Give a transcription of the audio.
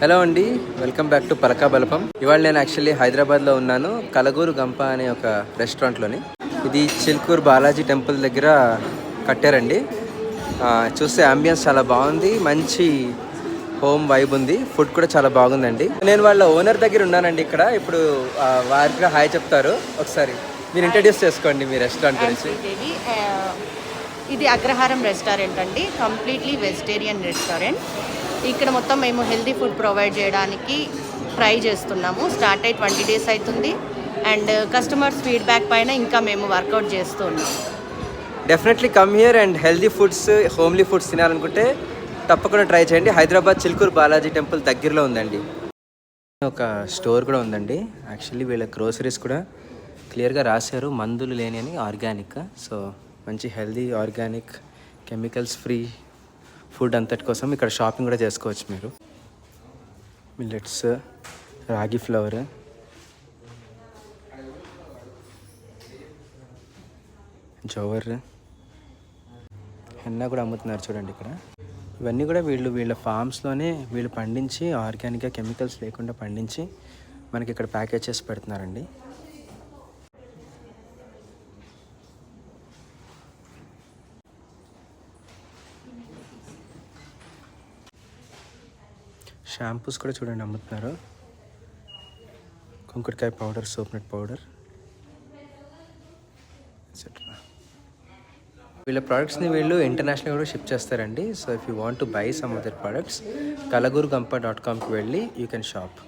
Hello అండి, welcome back to పలకా బలపం. ఇవాళ నేను యాక్చువల్లీ హైదరాబాద్లో ఉన్నాను, కలగూరు గంప అనే ఒక రెస్టారెంట్లోని. ఇది చిల్కూరు బాలాజీ టెంపుల్ దగ్గర కట్టారండి. చూస్తే అంబియన్స్ చాలా బాగుంది, మంచి హోమ్ వైబ్ ఉంది, ఫుడ్ కూడా చాలా బాగుందండి. నేను వాళ్ళ ఓనర్ దగ్గర ఉన్నానండి ఇక్కడ. ఇప్పుడు వారికి హాయ్ చెప్తారు. ఒకసారి మీరు ఇంట్రడ్యూస్ చేసుకోండి మీ రెస్టారెంట్ గురించి. ఇది అగ్రహారం రెస్టారెంట్ అండి, కంప్లీట్లీ వెజిటేరియన్ రెస్టారెంట్. ఇక్కడ మొత్తం మేము హెల్తీ ఫుడ్ ప్రొవైడ్ చేయడానికి ట్రై చేస్తున్నాము. స్టార్ట్ అయ్యి 20 days అవుతుంది అండ్ కస్టమర్స్ ఫీడ్బ్యాక్ పైన ఇంకా మేము వర్కౌట్ చేస్తున్నాం. Definitely come here and healthy foods, homely foods తినాలనుకుంటే తప్పకుండా ట్రై చేయండి. హైదరాబాద్ చిల్కూరు బాలాజీ టెంపుల్ దగ్గరలో ఉందండి. ఒక స్టోర్ కూడా ఉందండి. యాక్చువల్లీ వీళ్ళ గ్రోసరీస్ కూడా క్లియర్గా రాశారు, మందులు లేని అని, ఆర్గానిక్. సో మంచి healthy organic chemicals free food అంతటి కోసం ఇక్కడ షాపింగ్ కూడా చేసుకోవచ్చు మీరు. మిల్లెట్స్, రాగి ఫ్లవర్, జోవర్, హెన్నా కూడా అమ్ముతున్నారు చూడండి ఇక్కడ. ఇవన్నీ కూడా వీళ్ళ ఫామ్స్లోనే వీళ్ళు పండించి, ఆర్గానిక్గా కెమికల్స్ లేకుండా పండించి మనకి ఇక్కడ ప్యాకేజ్ చేసి పెడుతున్నారండి. షాంపూస్ కూడా చూడండి అమ్ముతున్నారు. కుంకుడుకాయ పౌడర్, సోప్నట్ పౌడర్ ఎట్సెట్రా. వీళ్ళ ప్రోడక్ట్స్ని వీళ్ళు ఇంటర్నేషనల్ కూడా షిప్ చేస్తారండి. So if you want to buy some of their products, kalagurgampa.com వెళ్ళి యూ కెన్ షాప్.